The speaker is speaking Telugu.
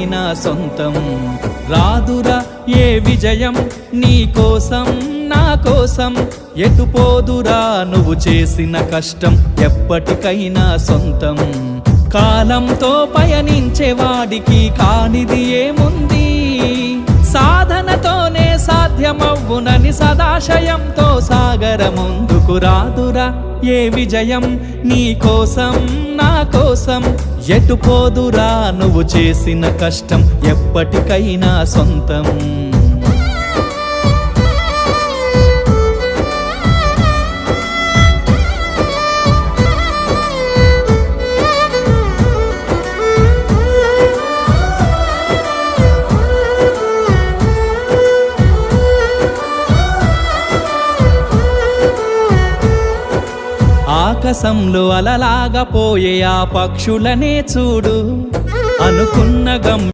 ఎప్పటికైనా సొంతం. రాదురా ఏ విజయం నీ కోసం నా కోసం, ఎటుపోదురా నువ్వు చేసిన కష్టం ఎప్పటికైనా సొంతం. కాలంతో పయనించేవాడికి కానిది ఏముంది, సాధనతోనే సాధ్యమవ్వునని సదాశయంతో సాగర ముందుకు. రాదురా ఏ విజయం నీ కోసం నా కోసం, ఎటుపోదురా నువ్వు చేసిన కష్టం ఎప్పటికైనా సొంతం. ఆకాశంలో అలలాగా పోయే ఆ పక్షులనే చూడు, అనుకున్న గమ్యం